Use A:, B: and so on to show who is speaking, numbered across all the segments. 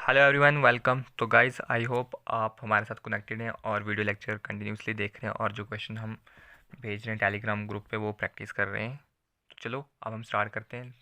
A: Hello everyone, welcome. तो guys, I hope आप हमारे साथ कनेक्टेड हैं और वीडियो लेक्चर कंटिन्यूसली देख रहे हैं और जो क्वेश्चन हम भेज रहे हैं टेलीग्राम ग्रुप पे वो प्रैक्टिस कर रहे हैं। तो चलो अब हम स्टार्ट करते हैं।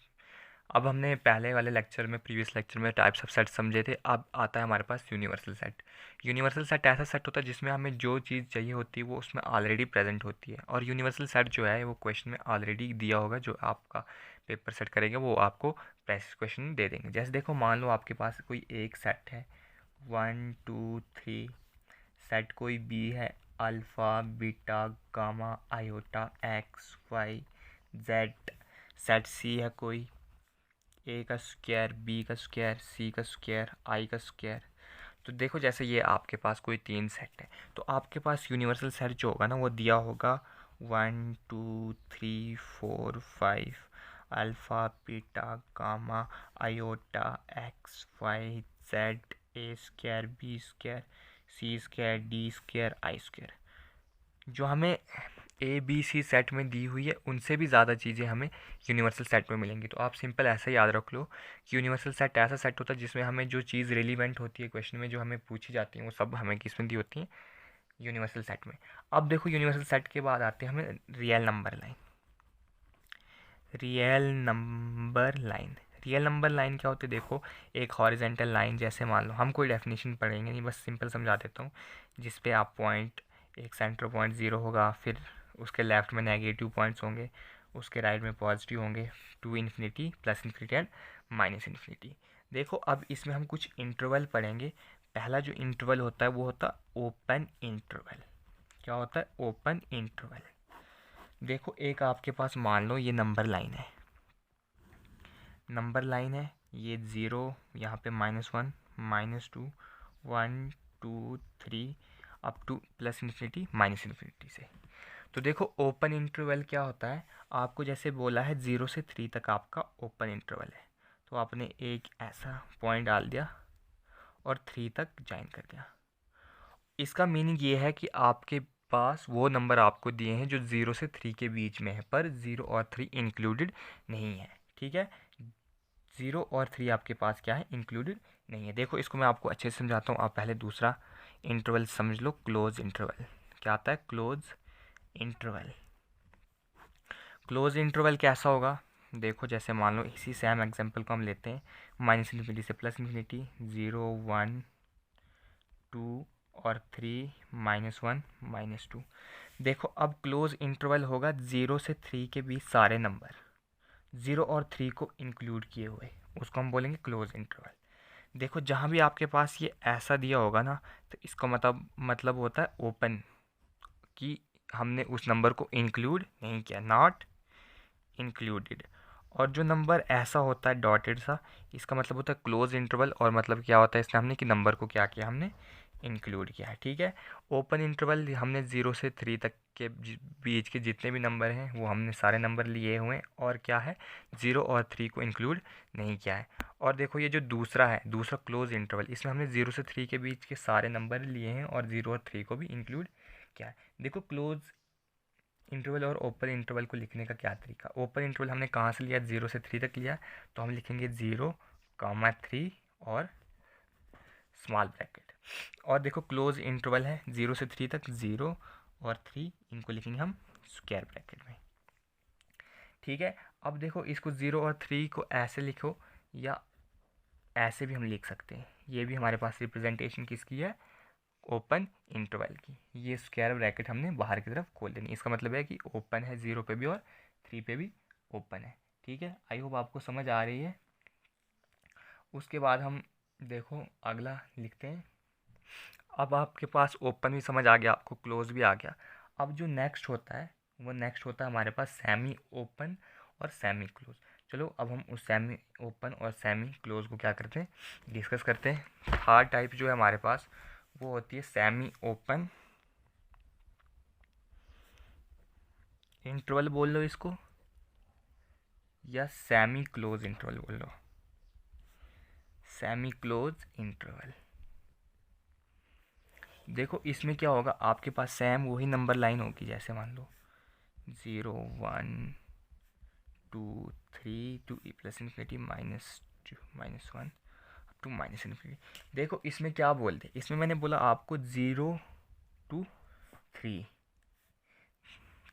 A: अब हमने पहले वाले लेक्चर में, प्रीवियस लेक्चर में टाइप्स ऑफ सेट समझे थे। अब आता है हमारे पास यूनिवर्सल सेट। यूनिवर्सल सेट ऐसा सेट होता है जिसमें हमें जो चीज़ चाहिए होती है वो उसमें ऑलरेडी प्रेजेंट होती है। और यूनिवर्सल सेट जो है वो क्वेश्चन में ऑलरेडी दिया होगा, जो आपका पेपर सेट करेंगे वो आपको प्रैक्टिस क्वेश्चन दे देंगे। जैसे देखो, मान लो आपके पास कोई एक सेट है 1 2 3। सेट कोई बी है, alpha beta gamma iota x y z. Set C है कोई ए का स्क्वायर, बी का स्क्वायर, सी का स्क्वायर, आई का स्क्वायर। तो देखो, जैसे ये आपके पास कोई तीन सेट है तो आपके पास यूनिवर्सल सेट जो होगा ना वो दिया होगा 1 2 3 4 5 alpha beta gamma iota x y z, a square, b square, c square, d square, i square. जो हमें ए बी सी सेट में दी हुई है उनसे भी ज़्यादा चीज़ें हमें यूनिवर्सल सेट में मिलेंगी। तो आप सिंपल ऐसा याद रख लो कि यूनिवर्सल सेट ऐसा सेट होता है जिसमें हमें जो चीज़ रिलीवेंट होती है क्वेश्चन में, जो हमें पूछी जाती है, वो सब हमें किस में दी होती है, यूनिवर्सल सेट में। अब देखो, यूनिवर्सल सेट के बाद आते हैं हमें real number line. Real number line real number line क्या होती है? देखो, एक हॉरिजेंटल लाइन, जैसे मान लो, हम कोई डेफिनेशन पढ़ेंगे नहीं, बस सिंपल समझा देता हूँ। जिस पे आप पॉइंट, एक सेंटर पॉइंट ज़ीरो होगा, फिर उसके लेफ्ट में नेगेटिव पॉइंट्स होंगे, उसके राइट में पॉजिटिव होंगे, to infinity, plus infinity and minus infinity. देखो, अब इसमें हम कुछ इंटरवल पढ़ेंगे। पहला जो इंटरवल होता है वो होता है ओपन इंटरवल। क्या होता है? Open interval. देखो, एक आपके पास मान लो ये नंबर लाइन है, ये ज़ीरो, यहाँ पे -1 -2 1 2 3 up to plus infinity minus infinity से। तो देखो, ओपन इंटरवल क्या होता है? आपको जैसे बोला है 0 से 3 तक आपका ओपन इंटरवल है, तो आपने एक ऐसा पॉइंट डाल दिया और 3 तक ज्वाइन कर दिया। इसका मीनिंग ये है कि आपके पास वो नंबर आपको दिए हैं जो 0 से 3 के बीच में है, पर 0 और 3 इंक्लूडेड नहीं है। ठीक है, 0 और 3 आपके पास क्या है? इंक्लूडेड नहीं है। देखो, इसको मैं आपको अच्छे से समझाता हूँ। आप पहले दूसरा इंटरवल समझ लो, क्लोज इंटरवल। क्या आता है? Close interval. क्लोज इंटरवल कैसा होगा? देखो, जैसे मान लो इसी सेम एग्जांपल को हम लेते हैं, माइनस इन्फिनिटी से प्लस इन्फिनिटी, 0 1 2 और 3 -1 -2। देखो, अब क्लोज इंटरवल होगा 0 से 3 के बीच सारे नंबर 0 और 3 को इंक्लूड किए हुए, उसको हम बोलेंगे क्लोज इंटरवल। देखो, जहाँ भी आपके पास ये ऐसा दिया होगा ना, तो इसका मतलब होता है ओपन, कि हमने उस नंबर को इंक्लूड नहीं किया, नॉट इंक्लूडेड। और जो नंबर ऐसा होता है डॉटेड सा, इसका मतलब होता है क्लोज इंटरवल। और मतलब क्या होता है इसमें? हमने कि नंबर को क्या किया? हमने इंक्लूड किया है। ठीक है, ओपन इंटरवल हमने 0 से 3 तक के बीच के जितने भी नंबर हैं वो हमने सारे नंबर लिए हुए हैं, और क्या है? 0 और 3 को इंक्लूड नहीं किया है। और देखो, ये जो दूसरा है, दूसरा क्लोज इंटरवल, इसमें हमने 0 से 3 के बीच के सारे नंबर लिए हैं और 0 और 3 को भी इंक्लूड किया है। देखो, क्लोज इंटरवल और ओपन इंटरवल को लिखने का क्या तरीका? ओपन इंटरवल हमने कहाँ से लिया? 0 से 3 तक लिया, तो हम लिखेंगे 0 3 और स्मॉल ब्रैकेट। और देखो, क्लोज इंटरवल है 0 से 3 तक, 0 और 3, इनको लिखेंगे हम स्क्वायर ब्रैकेट में। ठीक है, अब देखो, इसको 0 और 3 को ऐसे लिखो, या ऐसे भी हम लिख सकते हैं। ये भी हमारे पास रिप्रेजेंटेशन किसकी है? ओपन इंटरवल की। ये स्क्वायर ब्रैकेट हमने बाहर की तरफ खोल देनी। इसका मतलब है कि ओपन है 0 पे भी और 3 पे भी ओपन है। ठीक है, आई होप आपको समझ आ रही है। उसके बाद हम देखो अगला लिखते हैं। अब आपके पास ओपन भी समझ आ गया, आपको क्लोज भी आ गया। अब जो नेक्स्ट होता है वो नेक्स्ट होता है हमारे पास सेमी ओपन और सेमी क्लोज। चलो, अब हम उस सेमी ओपन और सेमी क्लोज को क्या करते हैं? डिस्कस करते हैं। थर्ड टाइप जो है हमारे पास वो होती है सेमी ओपन इंटरवल बोल लो इसको, या सेमी क्लोज इंटरवल बोल लो। Semi close interval. देखो, इसमें क्या होगा? आपके पास सेम वही नंबर लाइन होगी, जैसे मान लो 0 1 2 3 to plus infinity -2 -1 to minus infinity. देखो इसमें क्या बोलते, इसमें मैंने बोला आपको 0 to 3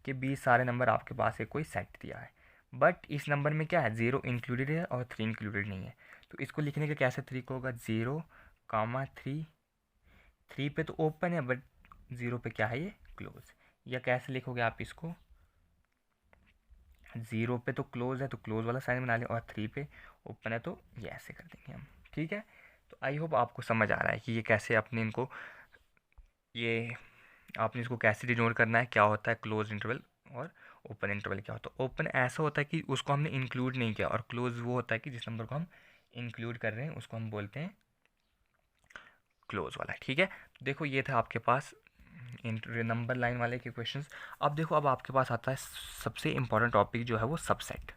A: के बीच सारे नंबर आपके पास है, कोई सेट दिया है, बट इस नंबर में क्या है, 0 इंक्लूडेड है और 3 इंक्लूडेड नहीं है। तो इसको लिखने का कैसे तरीका होगा, 0, 3 पे तो ओपन है बट 0 पे क्या है, ये क्लोज। या कैसे लिखोगे आप इसको, 0 पे तो क्लोज है तो क्लोज वाला साइन बना लें, और 3 पे ओपन है तो ये ऐसे कर देंगे हम। ठीक है, तो आई होप आपको समझ आ रहा है कि ये कैसे अपने इनको, ये आपने इसको कैसे डिनोट करना है, क्या होता है क्लोज इंटरवल और ओपन इंटरवल क्या होता है। ओपन ऐसा होता है कि उसको हमने इंक्लूड नहीं किया, और क्लोज वो होता है कि जिस नंबर को हम इंक्लूड कर रहे हैं उसको हम बोलते हैं क्लोज वाला। ठीक है, तो देखो ये था आपके पास नंबर लाइन वाले के क्वेश्चंस। अब देखो, अब आपके पास आता है सबसे इम्पोर्टेंट टॉपिक जो है वो सबसेट।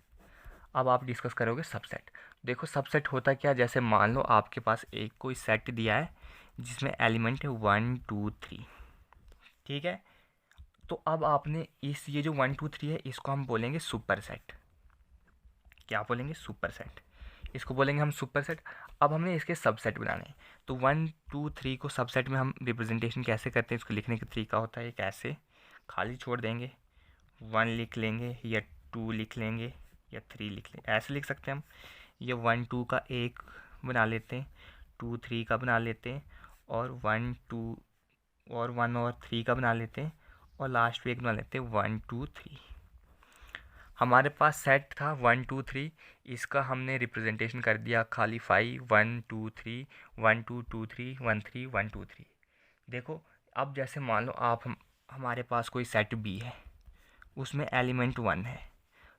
A: अब आप डिस्कस करोगे सबसेट। देखो सबसेट होता क्या, जैसे मान लो आपके पास एक कोई सेट दिया है जिसमें एलिमेंट है 1 2 3। ठीक है, तो अब आपने इस ये जो 1 2 3 है इसको हम बोलेंगे सुपर सेट। क्या बोलेंगे, सुपर सेट, इसको बोलेंगे हम सुपर सेट। अब हमने इसके सबसेट बनाने हैं, तो 1 2 3 को सबसेट में हम रिप्रेजेंटेशन कैसे करते हैं, इसको लिखने का तरीका होता है, कैसे खाली छोड़ देंगे, 1 लिख लेंगे या 2 लिख लेंगे या 3 लिख लेंगे, ऐसे लिख सकते हैं हम। ये 1 2 का एक बना लेते हैं, 2 3 का बना लेते हैं, और 1 2 और 1 और 3 का बना लेते हैं, और लास्ट में एक बना लेते हैं 1 2 3। हमारे पास सेट था 1 2 3, इसका हमने रिप्रेजेंटेशन कर दिया खाली 5 1 2 3 1 2 2 3 1 3 1 2 3। देखो अब जैसे मान लो हमारे पास कोई सेट बी है, उसमें एलिमेंट 1 है,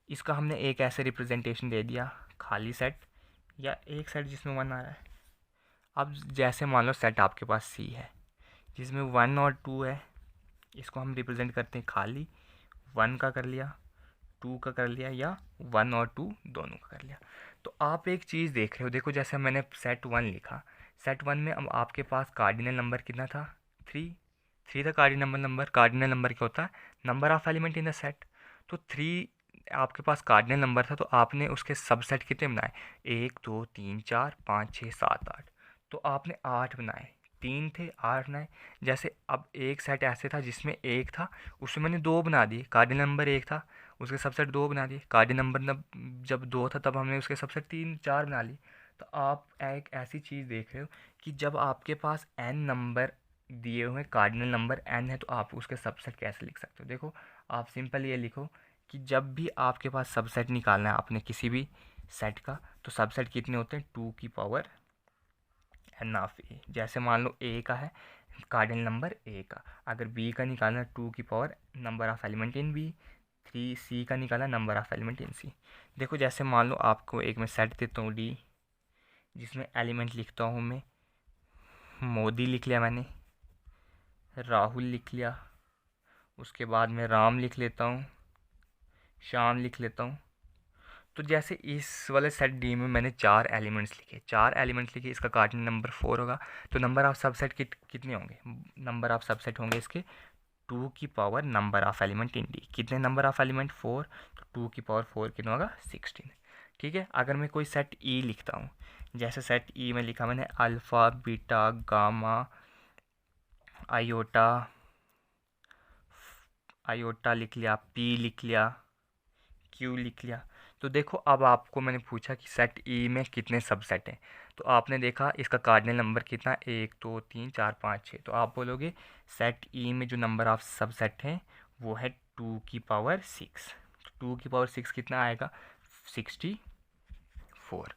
A: इसका हमने एक ऐसे रिप्रेजेंटेशन दे दिया खाली सेट, या एक सेट जिसमें 1 आ रहा है। अब जैसे मान लो सेट आपके पास सी है जिसमें 1 और 2 है, इसको हम रिप्रेजेंट करते हैं खाली 1 का कर लिया, 2 का कर लिया, या 1 और 2 दोनों का कर लिया। तो आप एक चीज़ देख रहे हो, देखो जैसे मैंने सेट 1 लिखा, सेट 1 में अब आपके पास कार्डिनल नंबर कितना था, 3 था कार्डिनल नंबर। कार्डिनल नंबर क्या होता है, number of element in the set. तो 3 आपके पास कार्डिनल नंबर था, तो आपने उसके सबसेट कितने बनाए, 1 2 3 4 5 6 7 8। तो आपने 8 बनाए, 3 थे 8 बनाए। जैसे अब एक सेट ऐसे था जिसमें 1 था, उसमें मैंने 2 बना दिए, कार्डिनल नंबर 1 था, उसके सबसेट 2 बना दिए। कार्डिनल नंबर जब 2 था तब हमने उसके सबसेट 3 4 बना लिए। तो आप एक ऐसी चीज़ देख रहे हो कि जब आपके पास n नंबर दिए हुए कार्डिनल नंबर n है, तो आप उसके सबसेट कैसे लिख सकते हो। देखो आप सिंपल ये लिखो कि जब भी आपके पास सबसेट निकालना है आपने किसी भी सेट का, तो सबसेट कितने होते हैं, 2 की पावर n ऑफ ए। जैसे मान लो a का है कार्डिनल नंबर a का, अगर b का निकालना 2 की power number of element in b, 3 c का निकाला number of element in c। देखो जैसे मान लो आपको एक मैं सेट देता हूँ d, जिसमें एलिमेंट लिखता हूँ मैं, मोदी लिख लिया मैंने, राहुल लिख लिया, उसके बाद में राम लिख लेता हूँ, श्याम लिख लेता हूँ। तो जैसे इस वाले सेट डी में मैंने 4 एलिमेंट्स लिखे, इसका कार्डिनल नंबर 4 होगा। तो नंबर ऑफ सबसेट कितने होंगे, नंबर ऑफ सबसेट होंगे इसके 2 की power number of element in D. कितने नंबर ऑफ एलिमेंट, 4, तो 2 की पावर 4 कितना होगा, 16। ठीक है, अगर मैं कोई सेट ई लिखता हूँ, जैसे सेट ई में लिखा मैंने अल्फ़ा बीटा गामा आयोटा लिख लिया, पी लिख लिया, क्यू लिख लिया। तो देखो अब आपको मैंने पूछा कि सेट ई में कितने सबसेट हैं, तो आपने देखा इसका कार्डिनल नंबर कितना, 1 2 3 4 5 6। तो आप बोलोगे सेट ई में जो नंबर ऑफ सबसेट हैं वो है 2 की पावर 6। तो 2 की पावर 6 कितना आएगा, 64।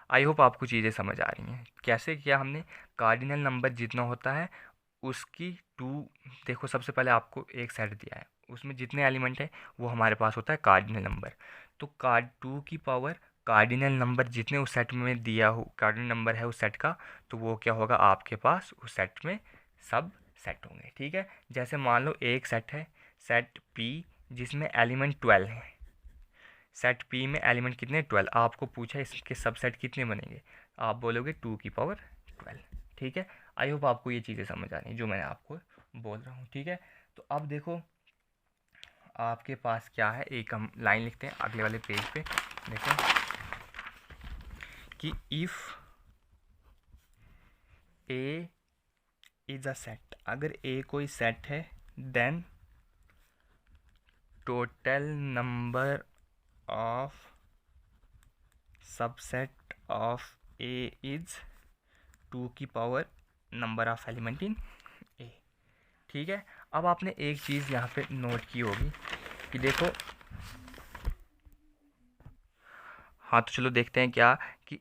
A: आई होप आपको चीज़ें समझ आ रही हैं। कैसे किया हमने, कार्डिनल नंबर जितना होता है उसकी 2, देखो सबसे पहले आपको एक सेट दिया है, उसमें जितने एलिमेंट है वो हमारे पास होता है कार्डिनल नंबर। तो 2 की पावर कार्डिनल नंबर जितने उस सेट में दिया हो, कार्डिनल नंबर है उस सेट का, तो वो क्या होगा आपके पास उस सेट में सब सेट होंगे। ठीक है, जैसे मान लो एक सेट है, सेट पी, जिसमें एलिमेंट 12 है। सेट पी में एलिमेंट कितने, 12। आपको पूछा इसके सबसेट कितने बनेंगे, आप बोलोगे 2 की पावर 12। ठीक है, आई होप आपको ये चीज़ें समझ आ रही हैं जो मैं आपको बोल रहा हूँ। ठीक है, तो अब देखो आपके पास क्या है, एक हम लाइन लिखते हैं अगले वाले पेज पे। देखो कि if A is a set, अगर ए कोई सेट है then total number of subset of A is 2 की power number of element in A. ठीक है, अब आपने एक चीज़ यहाँ पे नोट की होगी कि देखो, हाँ तो चलो देखते हैं क्या कि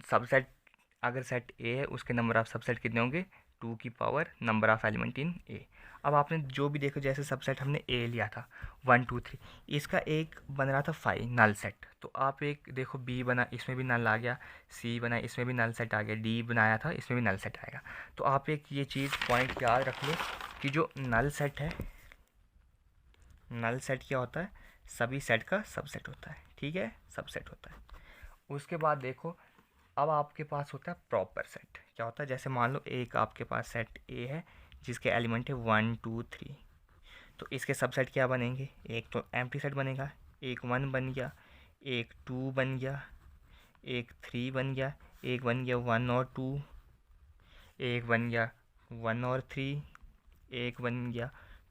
A: सबसेट अगर सेट ए है उसके नंबर ऑफ सबसेट कितने होंगे, 2 की power number of element in A. अब आपने जो भी देखो, जैसे सबसेट हमने ए लिया था 1 2 3, इसका एक बन रहा था 5 नल सेट, तो आप एक देखो बी बना, इसमें भी नल आ गया, सी बना, इसमें भी नल सेट आ गया, डी बनाया था, इसमें भी नल सेट आएगा। तो आप एक ये चीज़ पॉइंट याद रख लो कि जो नल सेट है, नल सेट क्या होता है, सभी सेट का सबसेट होता है। ठीक है, सबसेट होता है। उसके बाद देखो, अब आपके पास होता है प्रॉपर सेट। क्या होता है, जैसे मान लो एक आपके पास सेट ए है जिसके एलिमेंट है 1 2 3, तो इसके सबसेट क्या बनेंगे, एक तो एम्प्टी सेट बनेगा, एक 1 बन गया, एक 2 बन गया, एक 3 बन गया, एक बन गया 1 और 2, एक बन गया 1 और 3, एक बन गया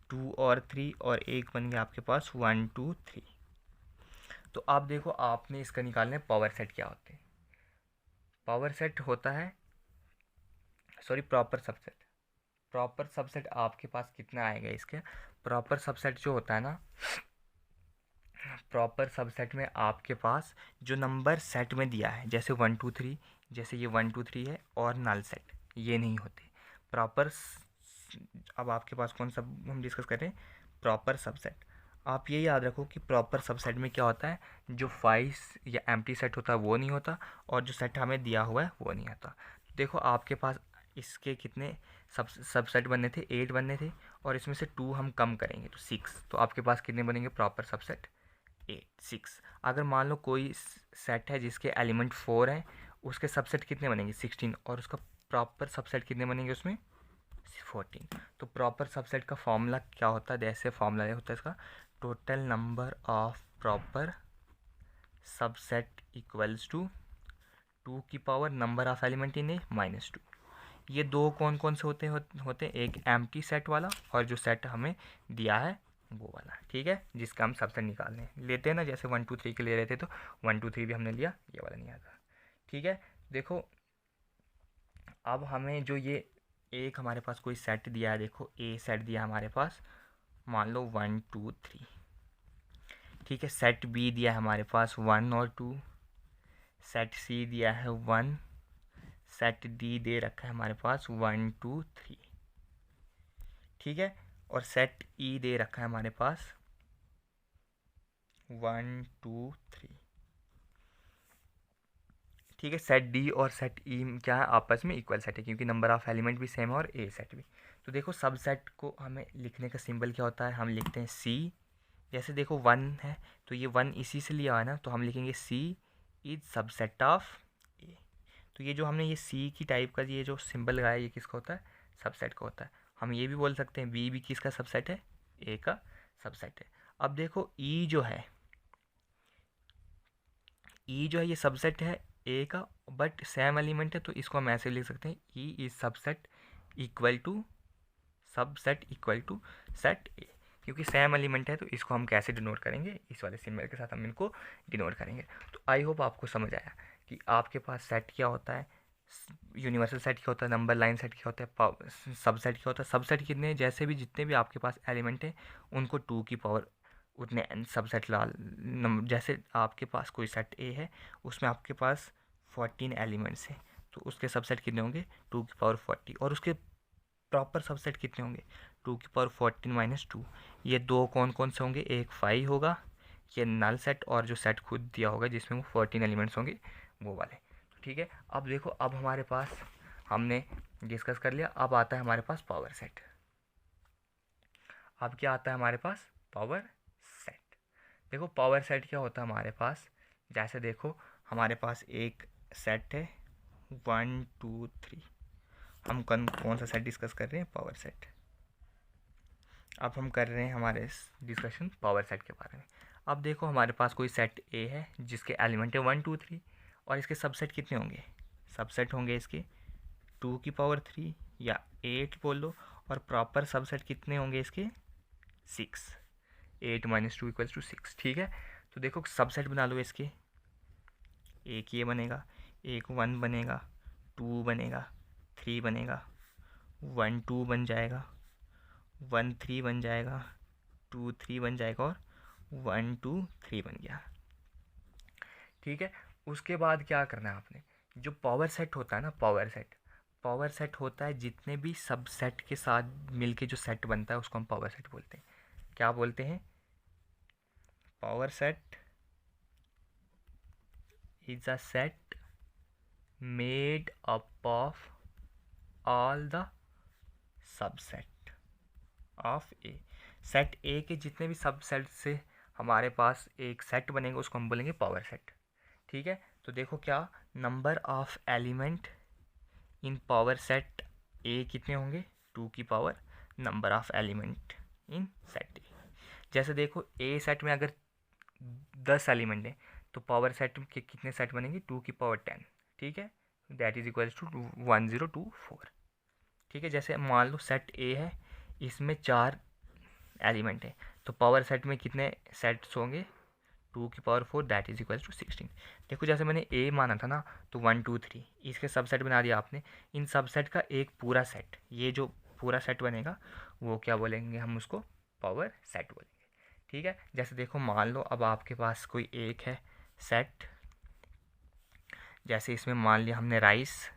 A: 2 और 3, और एक बन गया आपके पास 1 2 3। तो आप देखो, आपने इसका निकालना है पावर सेट क्या होते हैं। पावर सेट होता है, sorry proper subset. Proper subset आपके पास कितना आएगा, इसके प्रॉपर सबसेट जो होता है ना, प्रॉपर सबसेट में आपके पास जो नंबर सेट में दिया है, जैसे 1 2 3, जैसे ये 1 2 3 है और नल सेट, ये नहीं होते प्रॉपर। अब आपके पास कौन सा हम डिस्कस कर रहे हैं, प्रॉपर सबसेट। आप ये याद रखो कि प्रॉपर सबसेट में क्या होता है, जो 5 या एम्प्टी सेट होता है वो नहीं होता, और जो सेट हमें दिया हुआ है वो नहीं होता। देखो आपके पास इसके कितने सबसेट बनने थे, 8 बनने थे, और इसमें से 2 हम कम करेंगे तो 6, तो आपके पास कितने बनेंगे प्रॉपर सबसेट, 8 6। अगर मान लो कोई सेट है जिसके एलिमेंट 4 हैं, उसके सबसेट कितने बनेंगे 16, और उसका प्रॉपर सबसेट कितने बनेंगे उसमें 14। तो प्रॉपर सबसेट का फॉर्मूला क्या होता है, जैसे फॉर्मूला होता है इसका, total number of proper subset equals to 2 की power number of element in A -2। ये दो कौन कौन से होते हैं, एक एम्प्टी सेट वाला और जो सेट हमें दिया है वो वाला। ठीक है, जिसका हम सबसेट निकालने लेते हैं ना, जैसे 1 2 3 के ले रहे थे तो 1 2 3 भी हमने लिया, ये वाला नहीं आता। ठीक है, देखो अब हमें जो ये एक हमारे पास कोई सेट दिया है, देखो ए सेट दिया हमारे पास, मान लो 1 2 3। ठीक है, सेट बी दिया है हमारे पास 1 और 2, सेट सी दिया है 1, सेट डी दे रखा है हमारे पास 1 2 3। ठीक है, और सेट ई दे रखा है हमारे पास 1 2 3। ठीक है, सेट डी और सेट ई क्या है, आपस में इक्वल सेट है, क्योंकि नंबर ऑफ एलिमेंट भी सेम है और ए सेट भी। तो देखो सब सेट को हमें लिखने का सिंबल क्या होता है, हम लिखते हैं सी। जैसे देखो 1 है तो ये 1 इसी से लिया है ना, तो हम लिखेंगे सी इज सबसेट ऑफ ए। तो ये जो हमने ये सी की टाइप का ये जो सिंबल लगाया, ये किसका होता है, सबसेट का होता है। हम ये भी बोल सकते हैं बी भी किसका सबसेट है, ए का सबसेट है। अब देखो ई जो है, ई जो है ये सबसेट है ए का, बट सेम एलिमेंट है, तो इसको हम ऐसे लिख सकते हैं E is subset equal to set A. क्योंकि सेम एलिमेंट है तो इसको हम कैसे डिनोट करेंगे, इस वाले सिंबल के साथ हम इनको डिनोट करेंगे। तो आई होप आपको समझ आया कि आपके पास सेट क्या होता है, यूनिवर्सल सेट क्या होता है, नंबर लाइन सेट क्या होता है, सबसेट क्या होता है। सबसेट कितने, जैसे भी जितने भी आपके पास एलिमेंट हैं उनको 2 की पावर उतने सबसेट ला नंबर। जैसे आपके पास कोई सेट ए है, उसमें आपके पास 14 एलिमेंट्स हैं, तो उसके सबसेट कितने होंगे 2 की पावर 40, और उसके प्रॉपर सबसेट कितने होंगे 2 की पावर 14 - 2। ये दो कौन कौन से होंगे, एक 5 होगा, ये नल सेट, और जो सेट खुद दिया होगा जिसमें वो 14 एलिमेंट्स होंगे वो वाले। ठीक है, अब देखो, अब हमारे पास हमने डिस्कस कर लिया, अब आता है हमारे पास पावर सेट। अब क्या आता है हमारे पास, पावर सेट। देखो पावर सेट क्या होता है हमारे पास, जैसे देखो हमारे पास एक सेट है 1 2 3। हम कौन सा सेट डिस्कस कर रहे हैं, पावर सेट। अब हम कर रहे हैं हमारे डिस्कशन पावर सेट के बारे में। अब देखो हमारे पास कोई सेट ए है जिसके एलिमेंट है 1 2 3, और इसके सबसेट कितने होंगे, सबसेट होंगे इसके 2 की पावर 3 या 8 बोल लो, और प्रॉपर सबसेट कितने होंगे इसके 6, 8 - 2 = 6। ठीक है, तो देखो सबसेट बना लो इसके, एक ये बनेगा, एक 1 बनेगा, 2 बनेगा, 3 बनेगा, 1 2 बन जाएगा, 1 3 बन जाएगा, 2 3 बन जाएगा, और 1 2 3 बन गया। ठीक है, उसके बाद क्या करना है आपने, जो पावर सेट होता है ना, पावर सेट होता है जितने भी सबसेट के साथ मिलके जो सेट बनता है उसको हम पावर सेट बोलते हैं। क्या बोलते हैं, power set is a set made up of all the subset of A. Set ए के जितने भी सबसेट से हमारे पास एक सेट बनेगा उसको हम बोलेंगे पावर सेट। ठीक है, तो देखो क्या, number of element in power set ए कितने होंगे, 2 की power number of element in set ए। जैसे देखो ए सेट में अगर 10 एलिमेंट है तो पावर सेट के कितने सेट बनेंगे, 2 की पावर 10। ठीक है, दैट इज इक्वल्स टू 1024। ठीक है, जैसे मान लो सेट ए है, इसमें 4 एलिमेंट है, तो पावर सेट में कितने सेट्स होंगे, 2 की power 4, that is equals to 16। देखो जैसे मैंने ए माना था ना, तो 1 2 3 इसके सबसेट बना दिया आपने, इन सबसेट का एक पूरा सेट, ये जो पूरा सेट बनेगा वो क्या बोलेंगे, हम उसको पावर सेट बोलेंगे। ठीक है, जैसे देखो मान लो अब आपके पास कोई एक है सेट, जैसे इसमें मान लिया हमने राइस,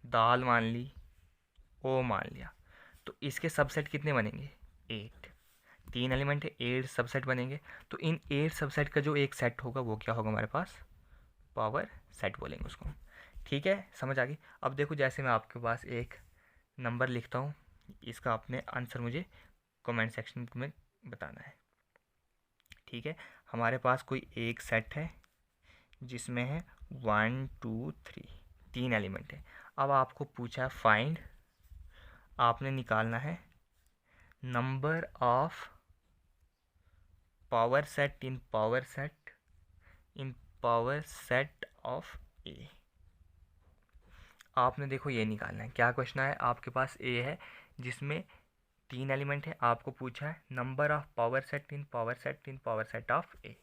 A: दाल मान ली, ओ मान लिया, तो इसके सबसेट कितने बनेंगे, 8। 3 एलिमेंट है, 8 सबसेट बनेंगे, तो इन 8 सबसेट का जो एक सेट होगा वो क्या होगा हमारे पास, पावर सेट बोलेंगे उसको। ठीक है, समझ आ गई। अब देखो जैसे मैं आपके पास एक नंबर लिखता हूँ, इसका आपने आंसर मुझे कमेंट सेक्शन में बताना है। ठीक है, हमारे पास कोई एक सेट है जिसमें है 1 2 3, 3 एलिमेंट है। अब आपको पूछा फाइंड, आपने निकालना है number of power set in power set of A. आपने देखो ये निकालना है, क्या क्वेश्चन है आपके पास, ए है जिसमें 3 एलिमेंट है, आपको पूछा है number of power set in power set of A,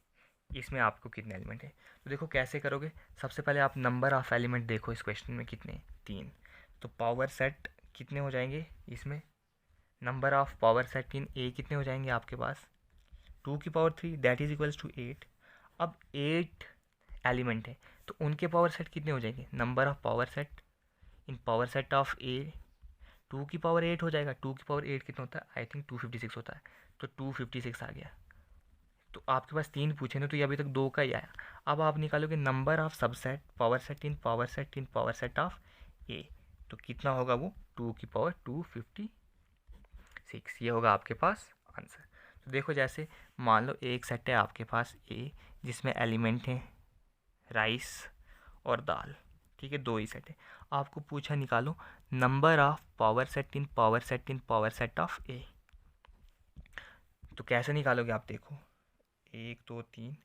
A: इसमें आपको कितने एलिमेंट है। तो देखो कैसे करोगे, सबसे पहले आप नंबर ऑफ एलिमेंट देखो इस क्वेश्चन में कितने, 3, तो पावर सेट कितने हो जाएंगे इसमें, number of power set in A कितने हो जाएंगे आपके पास, 2 की power 3, that is equals to 8। अब 8 एलिमेंट है तो उनके पावर सेट कितने हो जाएंगे, number of power set in power set of A, 2 की पावर 8 हो जाएगा, 2 की पावर 8 कितना होता है, आई थिंक 256 होता है, तो 256 आ गया। तो आपके पास 3 पूछे ना, तो ये अभी तक 2 का ही आया। अब आप निकालोगे number of subset power set in power set of A, तो कितना होगा वो, 2 की पावर 256, ये होगा आपके पास आंसर। तो देखो जैसे मान लो एक सेट है आपके पास ए जिसमें एलिमेंट हैं राइस और दाल। ठीक है, 2 ही सेट है, आपको पूछा निकालो number of power set in power set of A. तो कैसे निकालोगे आप, देखो 1 2 3 1।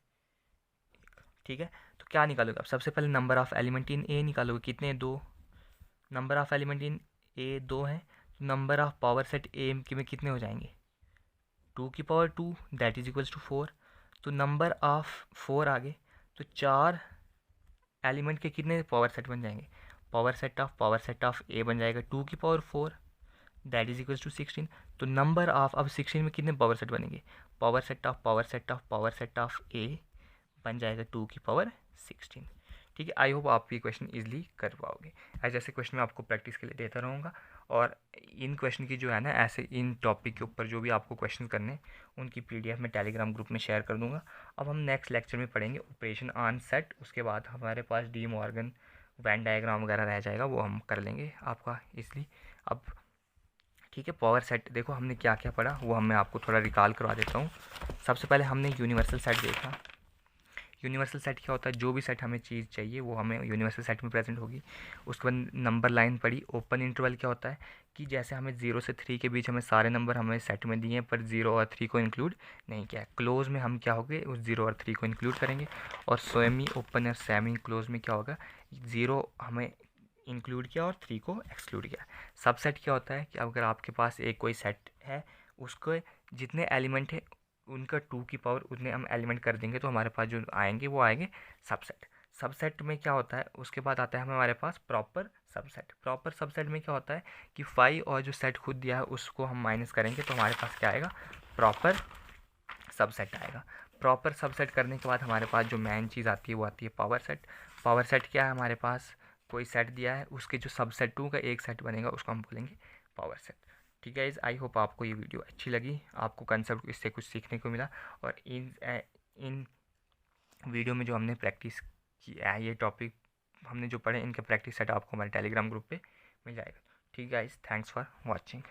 A: ठीक है, तो क्या निकालोगे आप, सबसे पहले number of element in A निकालोगे, कितने, 2, number of element in A 2 है, तो number of power set A में कितने हो जाएंगे, 2 की power 2, that is equals to 4, तो नंबर ऑफ 4 आ गए, तो 4 एलिमेंट के कितने पावर सेट बन जाएंगे, पावर सेट ऑफ ए बन जाएगा 2 की power 4, that is equals to 16। तो नंबर ऑफ, अब 16 में कितने पावर सेट बनेंगे, पावर सेट ऑफ ए बन जाएगा 2 की पावर 16। ठीक है, आई होप आप ये क्वेश्चन इजीली कर पाओगे। ऐसे ऐसे क्वेश्चन मैं आपको प्रैक्टिस के लिए देता रहूँगा, और इन क्वेश्चन की जो है ना, ऐसे इन टॉपिक के ऊपर जो भी आपको क्वेश्चन करने उनकी PDF मैं टेलीग्राम ग्रुप में शेयर कर दूँगा। अब हम नेक्स्ट लेक्चर में पढ़ेंगे ऑपरेशन ऑन सेट, उसके बाद हमारे पास डी मॉर्गन वैन डायग्राम वगैरह रह जाएगा, वो हम कर लेंगे आपका इसलिए। अब ठीक है, पावर सेट देखो हमने क्या क्या पढ़ा वो मैं आपको थोड़ा रिकॉल करवा देता हूँ। सबसे पहले हमने यूनिवर्सल सेट देखा। यूनिवर्सल सेट क्या होता है, जो भी सेट हमें चीज़ चाहिए वो हमें यूनिवर्सल सेट में प्रेजेंट होगी। उसके बाद नंबर लाइन पढ़ी। ओपन इंटरवल क्या होता है कि जैसे हमें 0 से 3 के बीच हमें सारे नंबर हमें सेट में दिए हैं पर 0 और 3 को इंक्लूड नहीं किया। क्लोज में हम क्या होंगे, उस 0 और 3 को इंक्लूड करेंगे। और सेमी ओपन और सेमी क्लोज में क्या होगा, 0 हमें इंक्लूड किया और 3 को एक्सक्लूड किया। सबसेट क्या होता है कि अगर आपके पास एक कोई सेट है, उसको जितने एलिमेंट है उनका 2 की पावर उतने हम एलिमेंट कर देंगे तो हमारे पास जो आएंगे वो आएंगे सबसेट। सबसेट में क्या होता है, उसके बाद आता है हमारे पास प्रॉपर सबसेट। प्रॉपर सबसेट में क्या होता है कि 5 और जो सेट खुद दिया है उसको हम माइनस करेंगे तो हमारे पास क्या आएगा, प्रॉपर सबसेट आएगा। प्रॉपर सबसेट करने के बाद हमारे पास जो मेन चीज़ आती है वो आती है पावर सेट। पावर सेट क्या है, हमारे पास कोई सेट दिया है, उसके जो सबसेट 2 का एक सेट बनेगा उसको हम बोलेंगे पावर सेट। ठीक है, इस आई होप आपको ये वीडियो अच्छी लगी, आपको कंसेप्ट इससे कुछ सीखने को मिला। और इन वीडियो में जो हमने प्रैक्टिस किया है, ये टॉपिक हमने जो पढ़े, इनके प्रैक्टिस सेट आपको हमारे टेलीग्राम ग्रुप पे मिल जाएगा। ठीक है गाइस, थैंक्स फॉर वॉचिंग।